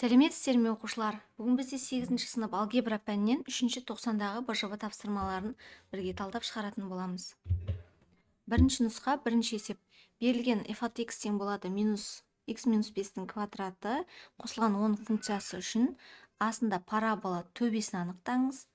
Сәлеметсіздер ме оқушылар? Бүгін бізде 8-ші сынып алгебра пәнінен 3-ші тоқсандағы БЖБ тапсырмаларын бірге талдап шығаратын боламыз. Бірінші нұсқа, бірінші есеп. Берілген f от x тең болады x минус 5-тің квадраты қосылған 10 функциясы үшін астында парабола төбесін анықтаңыз.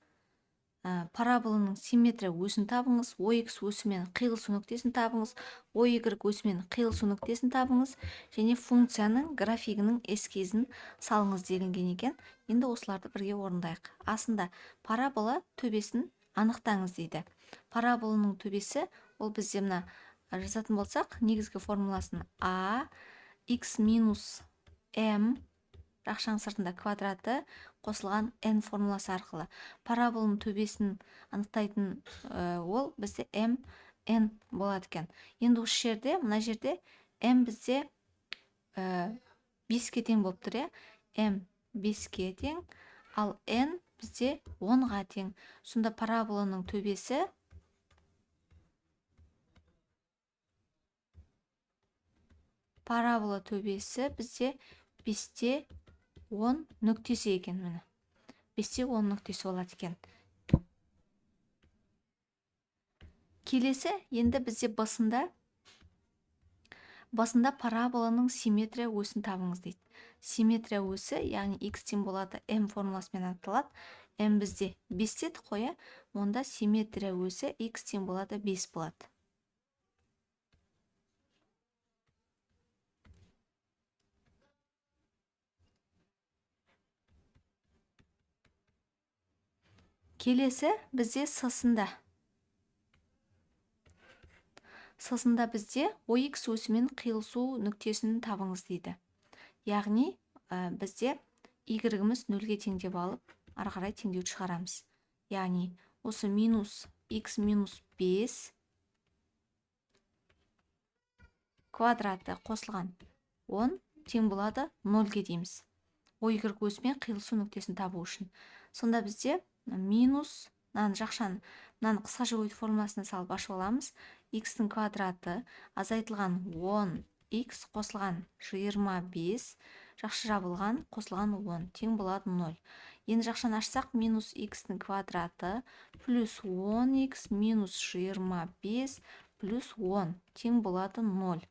Параболаның симметрия өсін табыңыз, OX өсімен қиылысу нүктесін табыңыз, OY өсімен қиылысу нүктесін табыңыз және функцияның графигінің эскизін салыңыз делінген екен. Енді осыларды бірге орындайық. Астында парабола төбесін анықтаңыз дейді. Параболаның төбесі ол бізде мына жазатын болсақ, негізгі формуласын а x минус m жақшаның сыртында квадраты қосылған n формуласы арқылы. Параболаның төбесін анықтайтын ол бізде n болады екен. Енді осы жерде, мына жерде m бізде 5-ке тең болып тұр, m 5-ке тең, ал n бізде 10-ға тең. Сонда параболаның төбесі бізде 5-те 10 нүктесі екен, міне. 5-те 10 нүктесі болады екен. Келесі, енді бізде басында параболаның симметрия өсін табыңыз дейді. Симметрия өсі, яғни x тең болады m формуласымен анықталады. m бізде 5 дедік қой, онда симметрия өсі x тең болады 5 болады. Келесі бізде сысында бізде OX өсімен қиылысу нүктесін табыңыз дейді. Яғни бізде y-іміз 0-ге тең деп алып, ары қарай теңдеуді шығарамыз. Яғни осы минус x минус 5 квадраты қосылған 10 тең болады 0-ге дейміз. OY өсімен қиылысу нүктесін табу үшін. Сонда бізде минус, мынаны қысқаша көбейту формуласына салып ашып аламыз. X-тің квадраты азайтылған 10x қосылған 25 жақшы жабылған қосылған 10 тең болады 0. Енді жақшаны ашсақ, минус x-тің квадраты плюс 10x минус 25 плюс 10 тең болады 0.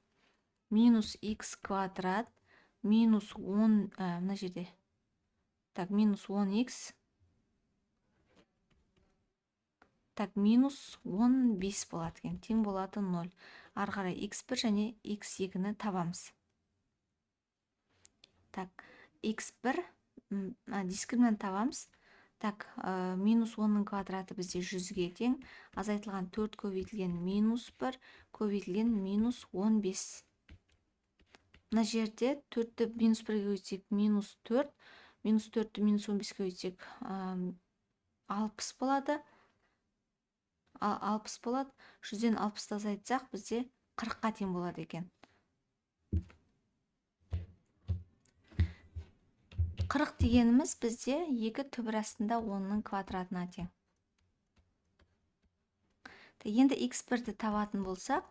Минус x квадрат минус 10, мына жерде, минус 10x минус 15 болады екен, тең болады 0. Ары қарай x1 және x2-ні табамыз. x1 дискриминант табамыз. Минус 10-ның квадраты бізде 100-ге тең, азайтылған 4 көбейтілген минус 1 көбейтілген минус 15. Мына жерде 4-ті минус 1-ге көбейтсек минус 4, минус 4-ті минус 15-ге көбейтсек 60 болады. 60 болады. 100-ден 60-ты азайтсақ, бізде 40-қа тең болады екен. 40 дегеніміз бізде 2 түбір астында 10-ның квадратына тең. Енді x1-ді табатын болсақ,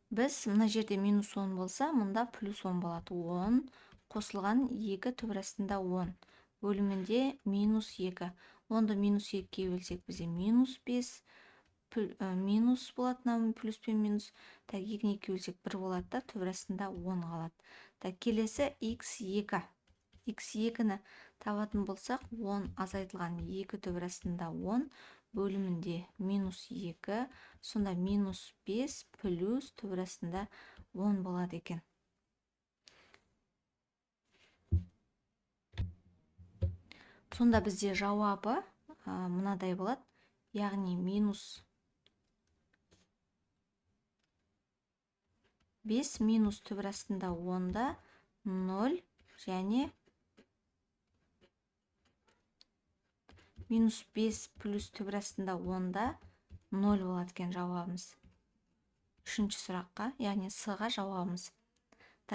біз мына жерде минус 10 болса, мұнда плюс 10 болады. 10 қосылған 2 түбір астында 10. Бөлімінде минус 2. 10-ды минус 2-ге бөлсек, бізде минус 5. Минус болады, плюс пен минус. 2-ні 2 бөлсек 1 болады да, түбір астында 10 қалады. Келесі x2. x2-ні табатын болсақ, 10 азайтылған 2 түбір астында 10 бөлімінде минус 2, сонда минус 5 плюс түбір астында 10 болады екен. Сонда бізде жауабы мынадай болады, яғни минус 5 минус түбір астында 10-да 0 және минус 5 плюс түбір астында 10-да 0 болады екен жауабымыз. Үшінші сұраққа, яғни с-ға жауабымыз.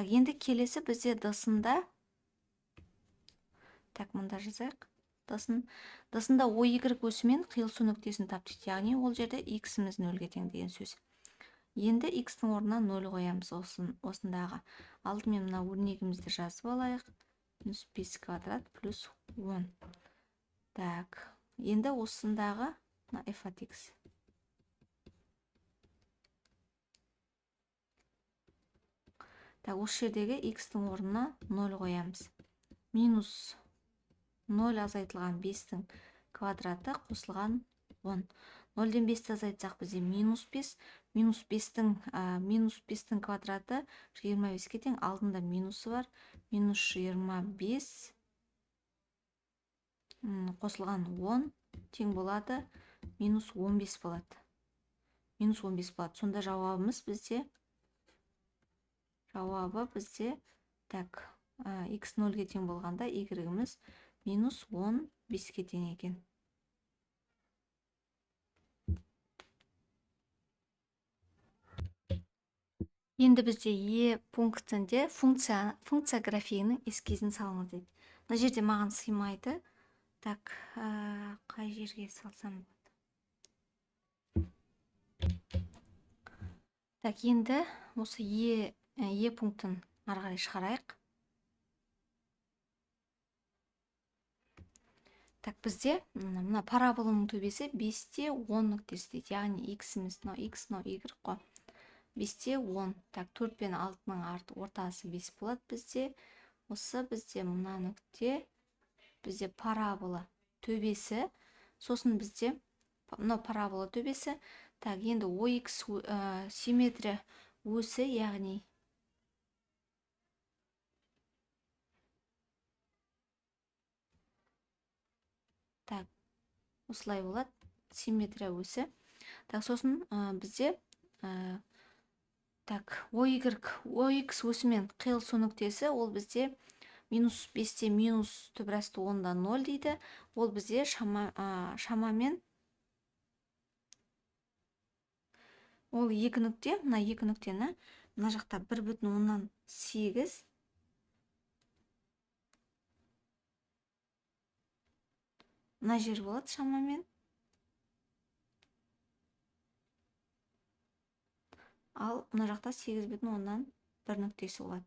Енді келесі бізде д-сында, мұнда жазайық. д-сында OY өсімен қиылысу нүктесін тап дейді. Яғни ол жерде x-іміз 0-ге тең деген сөз. Енді x-тің орнына 0 қоямыз осындағы. Алдымен мына өрнегімізді жазып алайық. минус 5 квадрат плюс 10. Так, енді осындағы f от x. Так, осы жердегі x-тің орнына 0 қоямыз. Минус 0 азайтылған 5-тің квадраты қосылған 10. 0-ден 5-ті азайтсақ бізде минус 5. Минус 5-тің квадраты 25-ке тең, алдында минусы бар. Минус 25 қосылған 10 тең болады. Минус 15 болады. Минус 15 болады. Сонда жауабы бізде так, x 0-ге тең болғанда y-іміз минус 15-ке тең екен. Енді бізде Е пунктінде функция графигінің эскизін салыңыз дейді. Мына жерде маған сыймайды. Так, қай жерге салсам болады? Так, енді осы Е пунктін ары қарай шығарайық. Так, бізде мына параболаның төбесі 5-те 10 нүктесі дейді. Яғни x-іміз, x, y қой. 5-те 10. Так, 4 пен 6-ның ортасы 5 болады бізде. Осы бізде мына нүкте, бізде парабола төбесі. Сосын бізде мына парабола төбесі. Так, енді OX симметрия өсі, яғни так, осылай болады, симметрия өсі. Так, сосын бізде так, OX өсімен қиылысу нүктесі, ол бізде минус 5-те минус түбірасты 10-да 0 дейді. Ол бізде шамамен ол екі нүкте, мына екі нүктені мына жақта 1,8 мына жер болады шамамен. Ал мына жақта 8,1 нүктесі болады.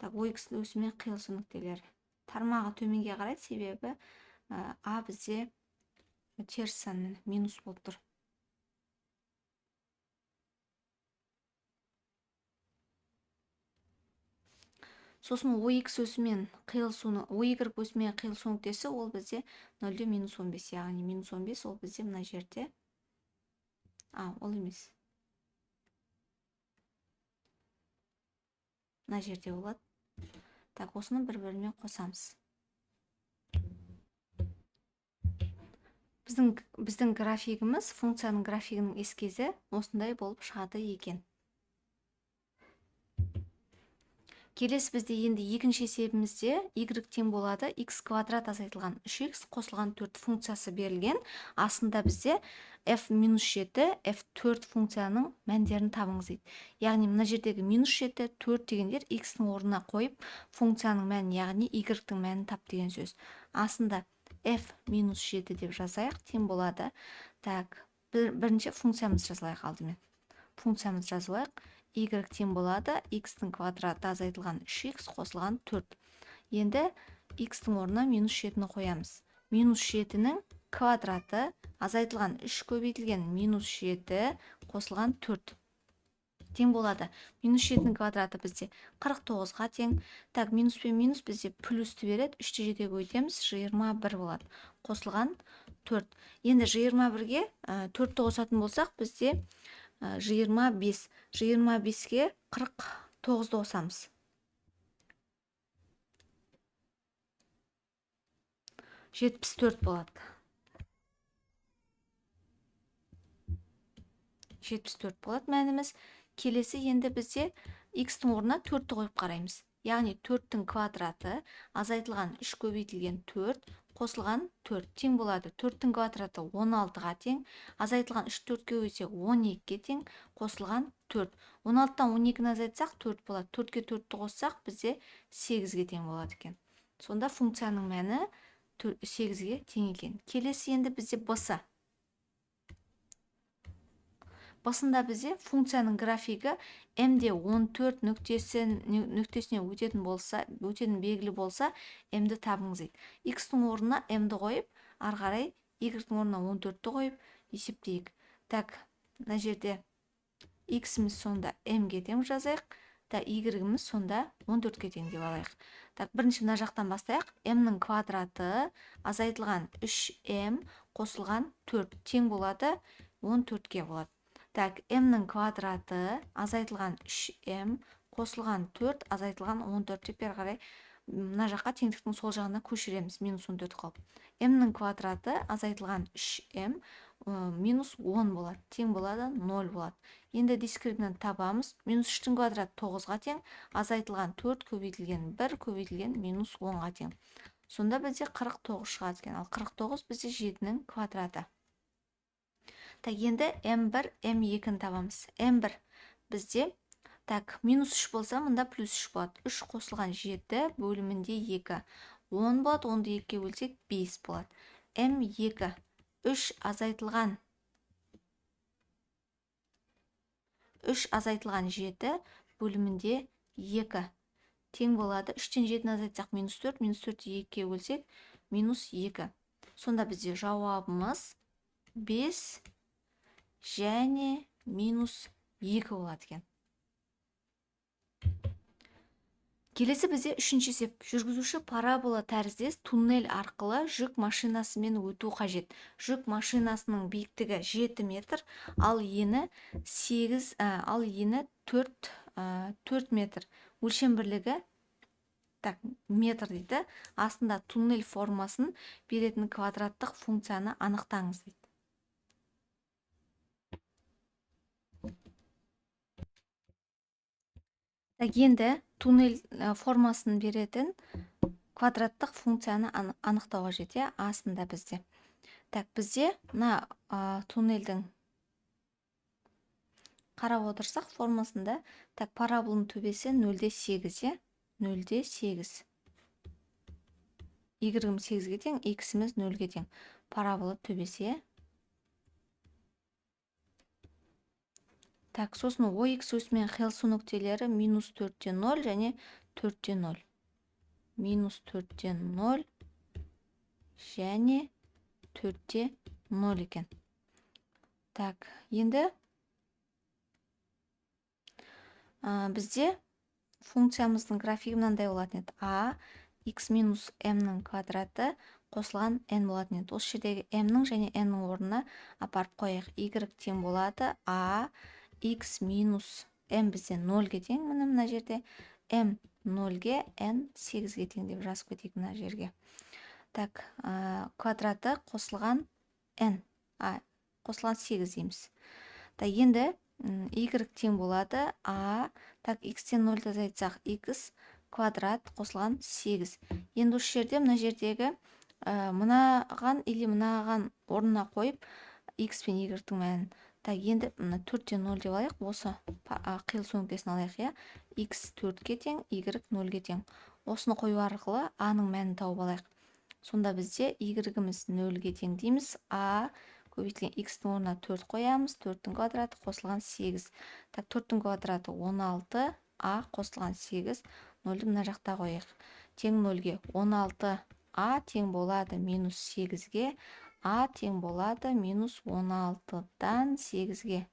Так, OX өсімен қиылысу нүктелері. Тармағы төменге қарайды, себебі А бізде теріс санмен минус болып тұр. Сосын OX өсімен қиылысуны, OY өсімен қиылысу нүктесі, ол бізде 0-де минус 15, яғни минус 15, ол бізде мына жерде. Ол емес. Мына жерде болады. Так, осыны бір-бірімен қосамыз. Біздің графигіміз, функцияның графигінің эскизі осындай болып шығады екен. Келесі бізде енді екінші есебімізде y тең болады x квадрат азайтылған 3x қосылған 4 функциясы берілген. Астында бізде f-7, f4 функцияның мәндерін табыңыз дейді. Яғни мына жердегі -7, 4 дегендер x-ның орнына қойып, функцияның мәнін, яғни y-тің мәнін тап деген сөз. Астында f-7 деп жазайық, тең болады. Так, бірінші функциямыз жазылайық алдымен. Функциямыз жазылайық. Y тең болады, x-тің квадраты азайтылған 3x қосылған 4. Енді x-тің орнына -7-ні қоямыз. -7-нің квадраты азайтылған 3 көбейтілген -7 қосылған 4. Тең болады. -7-нің квадраты бізде 49-ға тең. Так, минус пен минус бізде плюсті береді. 3-те 7-ге өтеміз, 21 болады. Қосылған 4. Енді 21-ге 4-ті қосатын болсақ, бізде 25. 25-ге 49-ды қосамыз. 74 болады. 74 болады мәніміз. Келесі енді бізде x-тің орнына 4-ті қойып қараймыз. Яғни 4-тің квадраты азайтылған 3 көбейтілген 4 қосылған 4 тең болады. 4-тің квадраты 16-ға тең, азайтылған 3 4-ке өсек 12-ге тең, қосылған 4. 16-тан 12-ні азайтсақ 4 болады. 4-ке 4-ті қоссақ бізде 8-ге тең болады екен. Сонда функцияның мәні 8-ге тең екен. Келесі енді бізде b-сы. басында бізде функцияның графигі м-де 14 нүктесіне өтетін белгілі болса, м-ді табыңыз дейді. X-тің орнына м-ді қойып, ары қарай Y-тің орнына 14-ті қойып есептейік. Так, мына жерде X-іміз сонда м-ге тең жазайық, та Y-іміз сонда 14-ке тең деп алайық. Так, бірінші мына жақтан бастайық. М-нің квадраты азайтылған 3м қосылған 4 тең болады 14-ке болады. Так, м-нің квадраты азайтылған 3м қосылған 4 азайтылған 14 деп бері қарай мына жаққа теңдіктің сол жағына көшіреміз, минус 14 қалып. М-нің квадраты азайтылған 3м минус 10 болады, тең болады 0 болады. Енді дискриминант табамыз. Минус 3-тің квадраты 9-ға тең, азайтылған 4 көбейтілген 1 көбейтілген минус 10-ға тең. Сонда бізде 49 шығады екен. Ал 49 бізде 7-нің квадраты. Так, енді м1, м2-ні табамыз. м1 бізде минус 3 болса, мұнда плюс 3 болады. 3 қосылған 7 бөлімінде 2. 10 болады, 10-ды 2-ге бөлсек 5 болады. м2 3 азайтылған 7 бөлімінде 2 тең болады. 3-тен 7-ні азайтсақ минус 4, минус 4-ті 2-ге бөлсек минус 2. Сонда бізде жауабымыз 5 және минус 2 болады екен. Келесі бізде үшінші есеп. Жүргізуші парабола тәріздес туннель арқылы жүк машинасымен өту қажет. Жүк машинасының биіктігі 7 метр, ал ені 4 метр. Өлшем бірлігі метр дейді. Астында туннель формасын беретін квадраттық функцияны анықтаңыз дейді. Енді туннель формасын беретін квадраттық функцияны анықтауға жете астында бізде. Бізде мына туннельдің қарап отырсақ формасында параболаның төбесі 0,8, 0,8. Y-іміз 8-ге тең, X-іміз 0-ге тең. Парабола төбесі. Сосын OX осымен қиылысу нүктелері минус 4-те 0 және 4-те 0. Минус 4-те 0 және 4-те 0 екен. Енді бізде функциямыздың графигі мынандай болатын еді. А, x минус m-нің квадраты қосылған n болатын еді. Осы жердегі m-нің және n-нің орнына апарып қояйық. Y тең болады. А, x минус m бізде 0-ге тең. Мына жерде m 0-ге, n 8-ге тең деп жазып кетейік мына жерге. Квадраты қосылған n. Қосылған 8 дейміз. Енді y тең болады. X-тен 0-ді азайтсақ x квадрат қосылған 8. Енді осы жерде мына жердегі мынаған или мынаған орнына қойып x пен y-тің мәнін. Енді 4-те 0 деп алайық. Осы қиылысу нүктесін алайық. X 4-ге тең, y 0-ге тең. Осыны қою арқылы a-ның мәнін тауып алайық. Сонда бізде y-іміз 0-ге тең дейміз. A көбейтілген x-тің орнына 4 қоямыз. 4-тің квадраты қосылған 8. 4-тің квадраты 16, a қосылған 8. 0-ді мына жақта қояйық. Тең 0-ге 16 a тең болады минус 8-ге. A тең болады минус 16-дан 8-ге.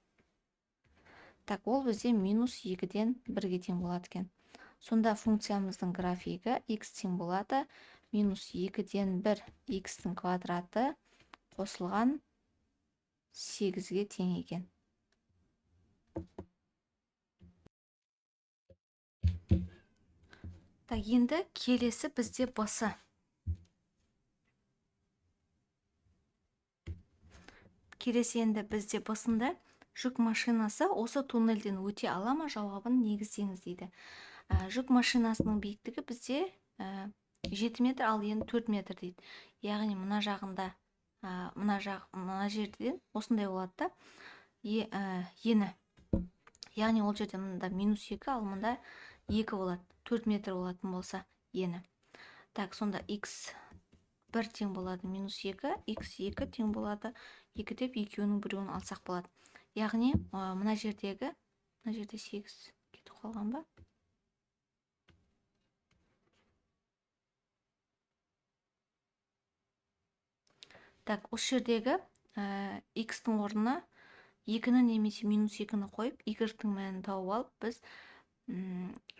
Ол бізде минус 2-ден 1-ге тең болады екен. Сонда функциямыздың графигі x тең болады минус 2-ден 1 x-тің квадраты қосылған 8-ге тең екен. Енді келесі бізде басы. Келесі енді бізде басында жүк машинасы осы туннельден өте ала ма, жауабын негіздеңіз дейді. Жүк машинасының биіктігі бізде 7 метр, ал енді 4 метр дейді. Яғни мына жағында, мына жерден осындай болады да, ені. Яғни ол жерде мында минус 2, ал мында 2 болады. 4 метр болатын болса ені. Сонда x 1 тең болады минус 2, x 2 тең болады 2 деп екеуінің біреуін алсақ болады. яғни мына жерде 8 кетіп қалған ба? Так, осы жердегі x-тің орнына 2-ні немесе минус 2-ні қойып, y-тің мәнін тауып алып, біз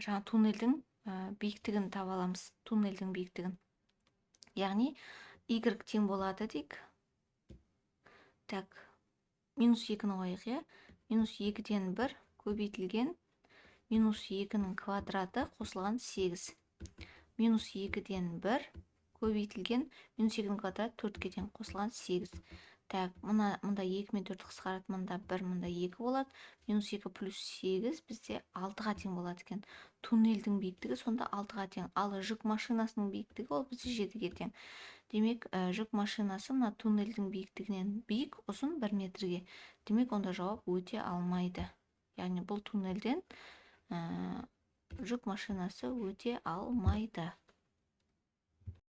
жаңа туннельдің биіктігін таба аламыз. Туннельдің биіктігін. Яғни y тең болады дейік. Так, минус 2-ні қойық, е? Минус 2-ден 1 көбейтілген минус 2-нің квадраты қосылған 8. Минус 2-ден 1 көбейтілген минус 2-нің квадраты 4-ке тең қосылған 8. Так, мұнда 2 мен 4 қысқарады, мұнда 1, мұнда 2 болады. Минус 2 плюс 8 бізде 6-ға тең болады екен. Туннельдің биіктігі сонда 6-ға тең. Ал жүк машинасының биіктігі ол бізде 7-ге тең. Демек, жүк машинасы мына туннельдің биіктігінен биік, ұзын 1 метрге. Демек, онда жауап өте алмайды. Яғни бұл туннельден жүк машинасы өте алмайды.